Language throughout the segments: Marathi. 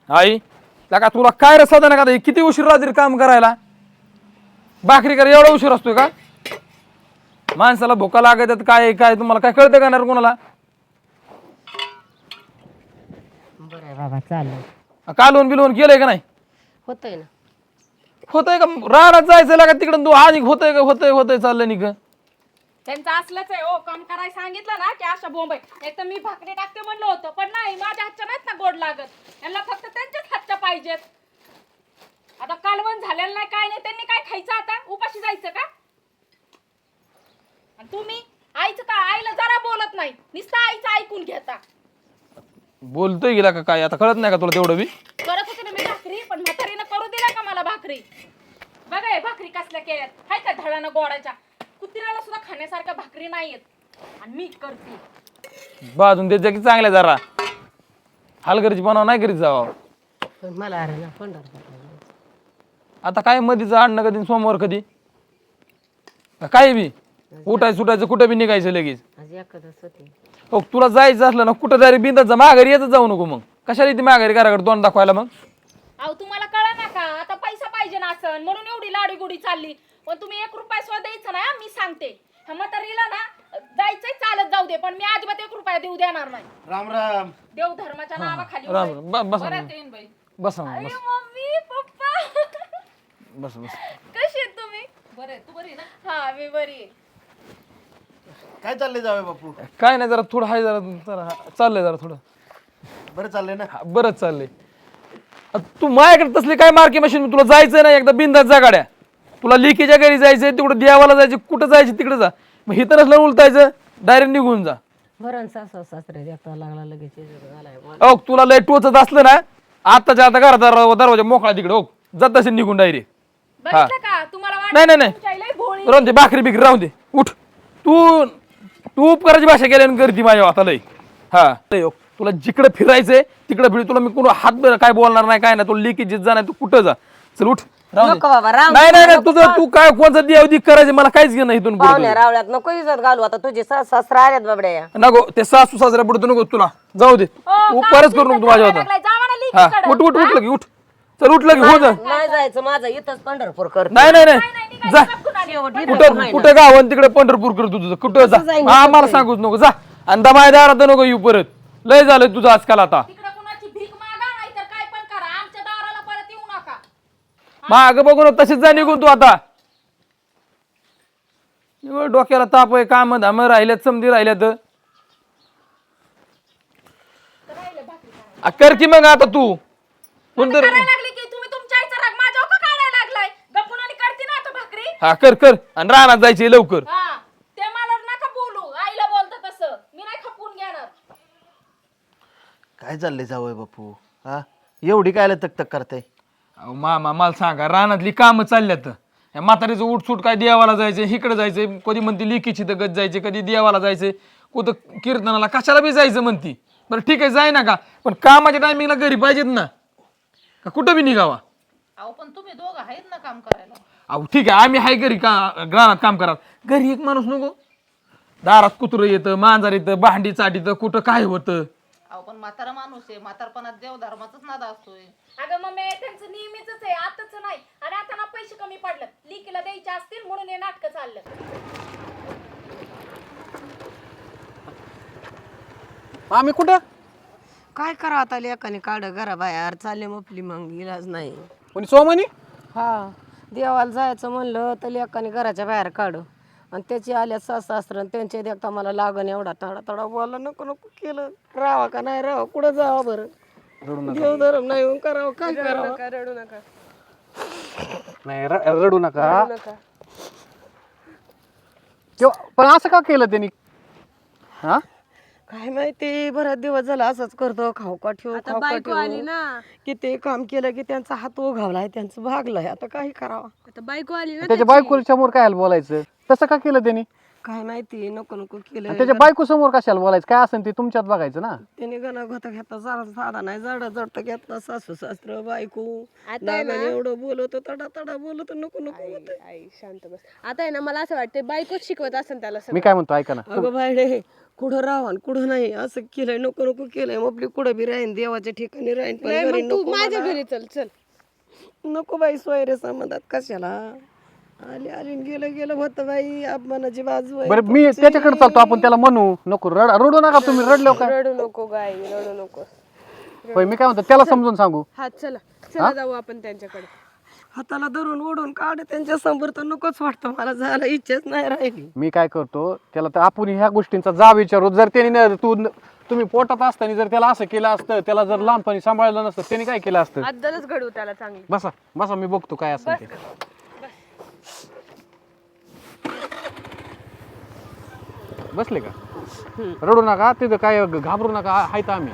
आई का तुला काय रे साधा ना का किती उशीर रात्री काम करायला भाकरी कर एवढा उशीर असतोय का माणसाला भुका लागत काय काय तुम्हाला काय कळतं का नाही कोणाला बरं आहे बाबा चालेल कालवून बिलवून केलंय का नाही होतंय ना होतंय का रानात जायचं लागा तिकडं तू आज होतंय का होतंय चाललंय निघ त्यांचं असलंच आहे हो काम करायला सांगितलं ना की अशा बोंब आहे एक तर मी भाकरी टाकते म्हणलं होतं पण नाही माझ्या हातच्या नाहीत ना गोड लागत यांना फक्त त्यांच्याच हातच्या पाहिजेत आता कालवण झालेलं नाही काय नाही त्यांनी काय खायचं आता उपाशी जायचं का आणि तुम्ही आईचं का आईला जरा बोलत नाही नुसतं आईचं ऐकून घेता बोलतोय गेला का काय आता कळत नाही का तुला तेवढं बी करत होते ना मी भाकरी पण म्हातारीनं करू दिला का मला भाकरी बघा हे भाकरी कसल्या केल्यात हाय का धडानं गोडाच्या कुत्र्याला सुद्धा खाण्यासारख्या भाकरी नाहीयेत आणि मी करते बाजून देत जा की चांगल्या जरा हलगरीची बनाव नाही करीत जावा पण मला अरे ना पंढरपूर आता काय मधीचं आणणं कधी सोमवार कधी का काय बी उठायचं सुटायचं कुठं बी निघायचं लगेच आज एखादच होती हो तुला जायचं असलं ना कुठं तरी बिंदात जा माघारी येतच जाऊ नको मग कशाला ती माघारी घराकडे दोन दाखवायला मग अहो तुम्हाला कळा ना का आता पैसा पाहिजे ना असं म्हणून एवढी लाडी गुडी चालली पण तुम्ही 1 रुपया सुद्धा द्यायचा ना मी सांगते ह्या म्हातारीला ना जायचंय चालत जाऊ दे पण मी अजिबात 1 रुपया देऊ देणार नाही राम राम देव धर्माच्या नावाखाली राम राम. बसा बरं मग. येईन बाई बसा मग, अरे बस मम्मी पप्पा बस बस कशी आहेत तुम्ही बरे तू बरी ना हा मी बरी आहे काय चाललंय जावे बापू काय नाही जरा थोडं हाय जरा चाललंय जरा थोडं बरं चाललंय ना बरंच चाललंय तू माझ्याकडे तसली काय मार्के मशीन तुला जायचंय ना एकदा बिंदात जा गाड्या तुला लिकीच्या घरी जायचंय तिकडं देवाला जायचं कुठं जायचं तिकडे जा मग इथं नसलं उलटायचं डायरेक्ट निघून जा बरं सासू सासरे देखता लागला लगेच आलाय ओ तुला लय टोचत असलं ना आताच्या आता घरात दरवाजा मोकळा तिकडे ओ जात असेल निघून डायरेक्ट बघितलं का तुम्हाला नाही नाही तुमच्या आईला भोळी राहून दे भाकरी बिकरी राहून दे उठ तू तू उपकाराची भाषा केल्यानं करती माझ्या आता लय हा लय हो. तुला जिकडे फिरायचंय तिकडे फिर तुला मी कोण हात काय बोलणार नाही काय नाही तुला लिकी जित जा नाही तू कुठं जा चल उठ राहून दे. नको बाबा राम नाही नाही नाही तुझं तू काय कोणचं देवदी करायचं मला काहीच घेणं इथून पुढं पाहुण्या रावळ्यात नको इज्जत घालू आता तुझे सासरा आल्यात बाबड्या नको ते सासू सासऱ्या पुढे नको तुला जाऊ दे तू परत करू नको तू माझ्या होता जावा ना हा लिकीकडं. उठ उठ उठ लगी उठ चल उठ लगी हो जा नाही जायचं माझं इथंच पंढरपूर कर नाही नाही नाही जा कुठं कुठं गावन तिकडे पंढरपूर कर तुझं कुठं जा जाईन हा मला सांगूच नको जा आणि दमायदारात नको येऊ परत लय झालं तुझं आजकाल आता तिकडे कुणाची भीक मागा नाही तर काय पण करा आमच्या दाराला परत येऊ नका माग बघून तशीच जा निघून तू आता एवढं डोक्याला ताप आहे काम धाम राहिल्यात समधी राहिल्यात कर की मग आता तू कोणतर करायला लागली की तुम्ही तुमच्या आईचा राग माझ्यावर का काढायला लागलाय गप्पून आणि करते ना आता भाकरी हा कर कर आणि रानात जायचे लवकर हा ते मला नका बोलू आईला बोलतं तसं मी नाही खपून घेणार काय चाललंय जावय बापू हा एवढी काय तक तक करताय अहो मामा मला सांगा रानातली कामं चालल्यात या म्हातारीचं उठसूट काय देवाला जायचं इकडे जायचंय कधी म्हणते लिकीची तगत जायचे कधी देवाला जायचंय कुठं कीर्तनाला कशाला बी जायचं म्हणती बरं ठीक आहे जाय ना का पण कामाच्या टायमिंगला घरी पाहिजेत ना का कुठं बी निघावा अहो पण तुम्ही दोघं आहेत ना काम करायला अहो ठीक आहे आम्ही हाय घरी का रानात काम करा घरी एक माणूस नको दारात कुत्रं येतं मांजर येतं भांडी चाटीतं कुठं काय होतं अहो पण म्हातारा माणूस आहे म्हातारपणात देव धर्माचाच नादा असतोय अगं मम्मी त्यांचं नेहमीच आहे आताच नाही आणि आता ना पैसे कमी पडले लिकीला द्यायचे असतील म्हणून हे नाटक चाललं आम्ही कुठं काय करा आता लेकाने काढ घराबाहेर चालले मपली मग इलाज नाही कोणी सोमनी हा देवाला जायचं म्हणलं तर लेकाने घराच्या बाहेर काढ आणि त्याची आल्या सासरा त्यांच्या देखता मला लागण एवढा तडा तडा बोलला नको नको केलं राहावा का नाही राहावं कुठं जावं बरं देव धर्म नाही होऊन करावं काय करावं रडू नका नाही रडू नका पण असं का केलं त्यांनी हा काय माहिती बराच दिवस झाला असंच करतो खाऊ का ठेवू खाऊ का ठेवू किती काम केलं की त्यांचा हात उघावलाय त्यांचं भागलाय आता काही करावं आता बायको आली ना त्याच्या बायको समोर काय बोलायचं तसं का केलं त्यांनी काय माहिती नको नको केलं त्याच्या बायको समोर कशाला बोलायचं काय असेल ते तुमच्यात बघायचं ना त्याने गणा घोता घेतला जरा साधा नाही जड जड घेतला सासू सासर बायको आता आहे ना- नागाने एवढं बोलवतो तडा तडा बोलवतो नको नको होतं. आई शांत बस आता आहे ना मला असं वाटतं बायकोच शिकवत असेल त्याला सगळं. मी काय म्हणतो ऐका ना अगं बायडे कुठं राहा आणि कुठं नाही असं केलंय, नको नको केलंय. मग आपली कुठं बी राहीन, देवाच्या ठिकाणी राहीन, पण घरी तू नको माझ्या मला. घरी चल चल. नको बाई, सोयरे संबंधात कशाला आली आली आणि गेलं गेलं होतं बाई. अपमानाची बाजू आहे बरं मी त्याच्याकडे चालतो, आपण त्याला म्हणू नको रडू नका तुम्ही, रडलो का? रडू नको गाई, रडू नको. होय मी काय म्हणतो त्याला समजून सांगू. हा चला चला जाऊ आपण त्यांच्याकडे. हाताला धरून ओढून काढ त्यांच्या समोर, तर नकोच वाटतं मला, जायला इच्छाच नाही राहिली. मी काय करतो त्याला, तर आपण ह्या गोष्टींचा जा विचारू. जर त्याने तुम्ही पोटात असताना जर त्याला असं केलं असतं, त्याला जर लहानपणी सांभाळलं नसतं, त्याने काय केलं असतं? अद्दलच घडवू त्याला चांगली. बसा बसा, मी बघतो काय असं ते. बसले का? रडू नका, तिथं काय घाबरू नका, आहेत आम्ही.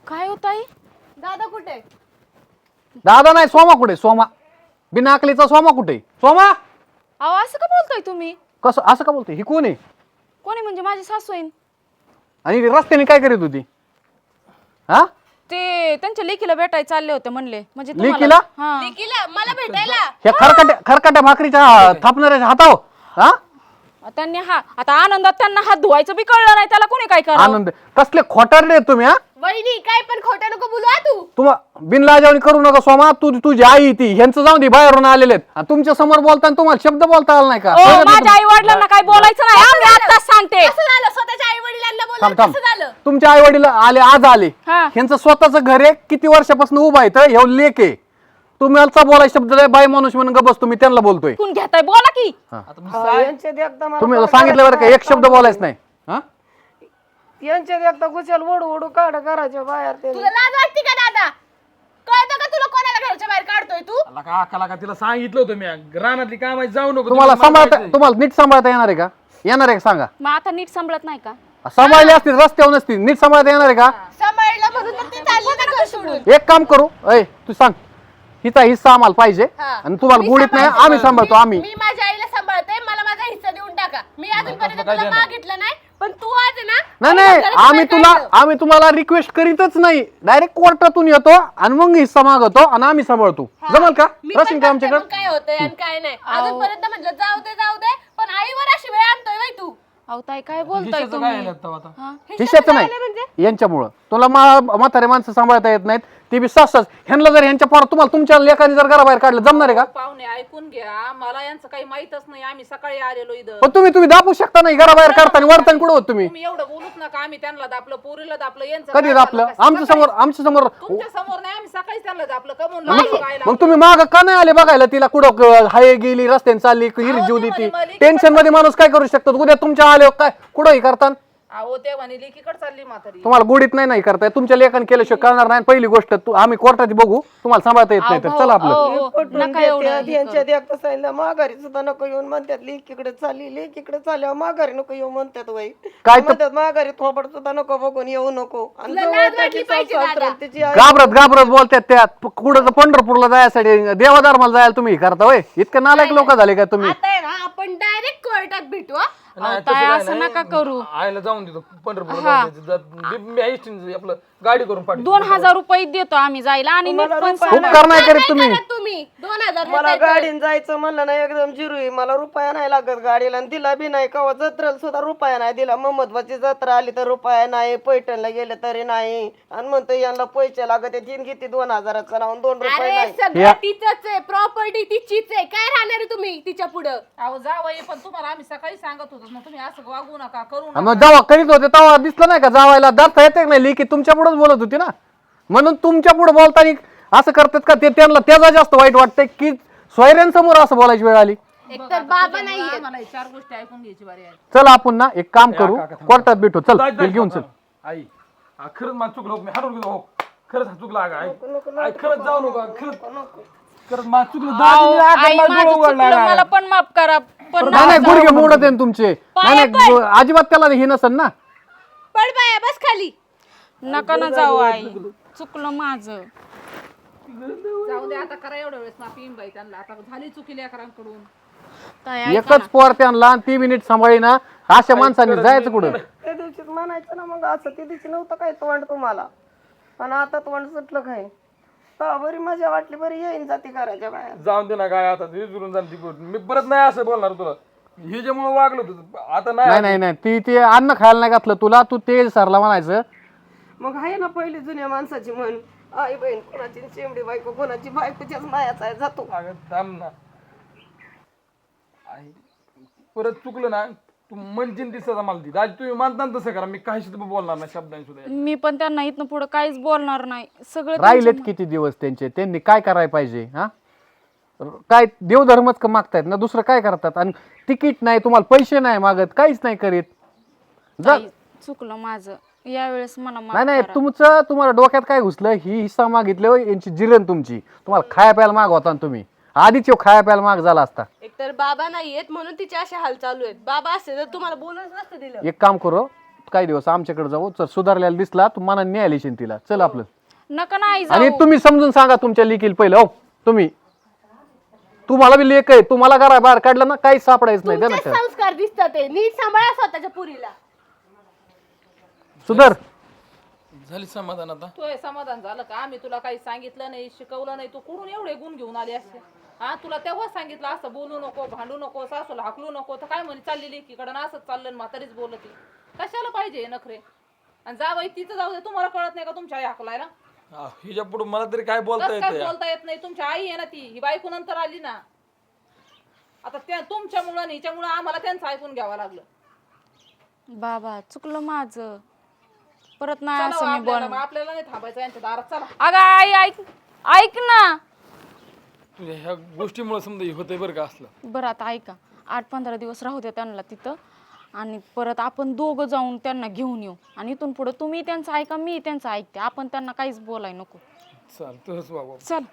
काय होत आहे? दादा कुठे? दादा नाही, सोमा कुठे? सोमा बिना अकलीचा सोमा कुठे? सोमा अहो असं का बोलताय तुम्ही? कसं असं का बोलते? ही कोण आहे? कोणी म्हणजे माझी सासू आहे. आणि रस्त्याने काय करीत होती? हा, ते त्यांच्या लेकीला भेटायला चालले होते म्हणले. म्हणजे लेकीला? हा. मला भेटायला. ह्या खरकाट्या भाकरीच्या थापणाऱ्याच्या हाताव हा त्यांनी आता आनंदात त्यांना हात धुवायचं बी कळलं नाही, त्याला कोणी काय करा. आनंद कसले खोटारडे आहेत तुम्ही. हा, वहिनी काय पण खोटं नको बोलू हा तू. तुम्हा बिनलाजावणी करू नका सोमा. तुझी आई ती ह्यांचं जाऊन दे, बाहेरून आलेले आहेत आणि तुमच्या समोर बोलताना तुम्हाला शब्द बोलता आला नाही का? माझ्या आई वडिलांना काय बोलायचं नाही, आम्ही आताच सांगते. कसं झालं स्वतःच्या आई वडिलांना थांब बोलणं? थांब, कसं झालं? तुमच्या आई वडील आले, आज आले. हा. ह्यांचं स्वतःच घर आहे, किती वर्षापासून उभा आहे, तर ह्यो लेक आहे. तुम्हाला बोलाय शब्द नाही, बाई माणूस म्हणून गबस, तुम्ही त्यांना बोलतोय. कोण घेताय बोला की. यांच्या देखता मला तुम्ही सांगितलं बरं का, एक शब्द बोलायच नाही. हा, यांच्या देखता गुचल ओढू ओढू काढ घराच्या बाहेर. ते तुला लाज वाटते का दादा? कळतं का तुला कोणाला घराच्या बाहेर काढतोय तू? का तिला सांगितलं होतं मी, रानातली काम जाऊ नको. तुम्हाला तिला सांभाळता, जायचंय. तुम्हाला नीट सांभाळता येणार आहे का? येणार आहे का सांगा? मग आता नीट सांभाळत नाही का? सांभाळले असतील, रस्त्यावर नसतील, नीट सांभाळता येणार आहे का? सांभाळलं म्हणून तर ती चालली ना घर सोडून. एक काम करू, अय तू सांग, हिचा हिस्सा आम्हाला पाहिजे हा. आणि तुम्हाला मी गुडीत नाही, सांभाळते. आम्ही सांभाळतो. आम्ही मी माझ्या आईला सांभाळते, मला माझा हिस्सा देऊन टाका. मी अजूनपर्यंत तुला मागितलं नाही, पण तू आज आहे ना नाही मला नाही, घराच्या बाहेर काढलं. आम्ही तुम्हाला रिक्वेस्ट करीतच नाही, डायरेक्ट कोर्टातून येतो आणि मग हिस्सा मागवतो आणि आम्ही सांभाळतो. जमल का? मी पण रसीन का बघते आमच्याकडे? मग काय होतंय आणि काय नाही. अजूनपर्यंत म्हटलं जाऊ दे, पण आईवर अशी वेळ आणतोय बाई तू. अहो ताई काय बोलताय हिश्श्याचं तुम्ही? काय आलं आता? हा? हिश्श्याचं नाही, यांच्यामुळं तुला म्हातारे माणसं सांभाळता येत नाहीत, ते बी सासच. ह्यांना जर ह्यांच्या पोरात तुम्हाला तुमच्या लेखाने जर घराबाहेर काढलं, जमणार आहे का? पाहुणे ऐकून घ्या, मला यांचं काही माहितच नाही. आम्ही सकाळी आलेलो इथं. पण तुम्ही दाबू शकता नाही, घराबाहेर काढताना वरताना कुठं होत तुम्ही? तुम्ही एवढं बोलूच नका. आम्ही त्यांना दापलं, पोरीला दापलं, यांचं कधी काय दाबलं? झालं? आमच्या समोर तुमच्या समोर नाही, आम्ही सकाळीच त्यांना दापलं. कमून मग तुम्ही माग का नाही आले बघायला तिला? कुठं हाय गेली, रस्त्याने चालली, हिरी जीव देती, टेन्शन मध्ये माणूस काय करू शकतो? उद्या तुमच्या आले काय कुठंही करतात? अहो ते म्हणे लेकीकडे चालली म्हातारी. तुम्हाला गुडीत नाही करताय, तुमच्या लेखन केल्याशिवाय करणार नाही. पहिली गोष्ट आम्ही कोर्टात बघू, तुम्हाला सांभाळता येत नाही तर चला आपलं. नका एवढं यांच्या देखता सांगितलं माघारी सुद्धा नको येऊन म्हणतात. लेकीकडे चालली, लेकीकडे चालल्यावर माघारी नको येऊ म्हणतात. बाई काय तर- म्हणतात माघारी थोपड सुद्धा नको बघून येऊ नको. आणि जवळ त्याची सासू सासरा आणि तिची आई. घाबरत बोलतात त्या. कुठं पंढरपूरला जायसाठी, देवाधर्माला जायला तुम्ही करता होय? इतके नालायक लोक झाले का तुम्ही? आता आहे ना आपण डायरेक्ट कोर्टात भेटू हा? नाही, ताई, तसं काय असं नाही. नका करू. आईला जाऊन देतो पंढरपूरला आपलं गाडी करून पाठवतो. 2000 रुपये देतो आम्ही जायला आणि नीट पण उपकार नाही करीत तुम्ही. करा तुम्ही 2000 मला गाडीन जायचं म्हणलं ना एकदम जिरू आहे. मला रुपया नाही लागत गाडीला आणि दिला बी नाही. कवा जत्रेला सुद्धा रुपया नाही दिला. महम्मदबाची जत्रा आली तर रुपया नाही, पैठणला गेले तरी नाही. आणि म्हणतो यांना पैसे लागत तीन किती 2000चा राहून 2 रुपये अरे नाही. सगळं तिचंच आहे, प्रॉपर्टी तिचीच आहे. काय राहणार आहे तुम्ही तिच्या पुढं? अहो जावई, पण तुम्हाला आम्ही सकाळी सांगत होतो ना, तुम्ही असं वागू नका, करू आणि नका. मग जेव्हा करीत होते तेव्हा दिसलं नाही का जावायला? दाखता येते नाही, लेकी तुमच्या पुढेच बोलत होती ना, म्हणून तुमच्या पुढे बोलताना असं करतात का? ते त्यांना त्याचा जास्त वाईट वाटतंय की सोयऱ्यांसमोर असं बोलायची वेळ आली. एकतर बाबा नाहीये. मला हे 4 गोष्टी ऐकून घ्यायची बारी आहे. चल आपण ना एक काम करू, कोर्टात भेटू. चल बिल घेऊन चल. आई खरंच मला चुकलं, मी हरवून गेलो. खरंच चुकलं अगं आई, खरंच जाऊ नको. खरंच मला चुकलं. आई माझं चुकलं, मला पण माफ करा. पण नाही गुडघे मोडत आहे तुमचे. नाही अजिबात त्याला हे नसेल ना. पड बाया बस खाली. नका ना जाऊ आई, चुकलं माझं. जाऊ दे आता, करा एवढ्या वेळेस माफी बाई त्यांना. आता झाली चुकी लेकरांकडून. ताई, एकच पोर त्यांना आणि 3 मिनिट सांभाळी ना, अशा माणसांनी जायचं कुठं? त्या दिवशी म्हणायचं ना मग असं, त्या दिवशी नव्हतं काय तोंड तुम्हाला, पण आता तोंड सुटलं काय? हा बरी मजा वाटली, बरी येईन जाते घराच्या बाहेर. जाऊन दे ना काय आता विसरून जाईल ती गोष्ट. मी परत नाही असं बोलणार तुला. हे ज्यामुळे वागलो होतं आता नाही. नाही नाही नाही ते अन्न खायला नाही घातलं तुला, तू ते सरला म्हणायचं. मग आहे ना पहिली जुन्या माणसाची म्हण, आई बहीण कोणाची चिमडी बायको कोणाची, बायकोच्याच मायाचा आहे जातो. अगं थांब ना. आई, परत चुकलं ना तू म्हणशील दिसत मला ती आज तुम्ही मानता ना तसं करा. मी काही सुद्धा बोलणार नाही शब्दांनी सुद्धा. मी पण त्यांना इथनं पुढे काहीच बोलणार नाही. सगळं राहिलेत किती दिवस त्यांचे, त्यांनी काय करायला पाहिजे? हा काय देवधर्मच का मागतायत ना, दुसरं काय करतात? आणि तिकीट नाही, तुम्हाला पैसे नाही मागत, काहीच नाही करीत. जा. चुकलं माझं यावेळेस मला माफ नाही नाही करा. तुम्हाला डोक्यात काय घुसलं? ही हिस्सा मागितले यांची जिरण तुमची, तुम्हाला खाया प्यायला माग होता ना तुम्ही. आधीच खाया प्यायला माग झाला असता. एकतर बाबा नाहीयेत म्हणून तिचे असे हाल चालू आहेत. बाबा असते तर तुम्हाला बोलूच नसतं दिलं. एक काम करू, काही दिवस आमच्याकडे जाऊ. चल, सुधारलेला दिसला तू मनाने न्यायला येशील तिला. चल आपलं. नका नाही आणि जाऊ. तुम्ही समजून सांगा तुमच्या लेकीला पहिलं. हो तुम्हाला बी लेक आहे, तुम्हाला घरा बाहेर काढलं ना काही सापडायचं नाही. तुमचे संस्कार दिसतात ते, नीट सांभाळा स्वतःच्या पुरीला. सुधर. झाली समाधान आता. तू हे समाधान झालं का? आम्ही तुला काही सांगितलं नाही, शिकवलं नाही, तू कुठून एवढे गुण घेऊन आले असते? हा तुला तेव्हा सांगितलं असं बोलू नको, भांडू नको, सासूला हाकलू नको, तर काय म्हणे चाललेली एकीकडे असंच चाललं, म्हातारीच बोलत. कशाला पाहिजे हे नखरे? आणि जावई तिचं जाऊ दे, तुम्हाला कळत नाही का तुमच्या आई हाकलायला? हिच्या पुढे मला तरी काय बोलता कसं काय येतं? बोलता येत नाही? तुमची आई आहे ना ती, ही बायको नंतर आली ना. आता त्या तुमच्यामुळं हिच्यामुळं आम्हाला त्यांचं ऐकून घ्यावं लागलं. बाबा चुकलं माझं, परत नाही चला असं मी आपल्याला बोलणार. आपल्याला नाही थांबायचं यांच्या दारात. चला अगं आई ऐक ऐक ना. तुझ्या ह्या गोष्टीमुळे समजा हे होतंय बरं का असलं. बरं आता ऐका, 8-15 दिवस राहू द्या त्यांना तिथं, आणि परत आपण दोघं जाऊन त्यांना घेऊन येऊ. आणि इथून पुढे तुम्ही त्यांचं ऐका, मी त्यांचं ऐकते. आपण त्यांना काहीच बोलाय नको. चाल तसंच बाबा. चल.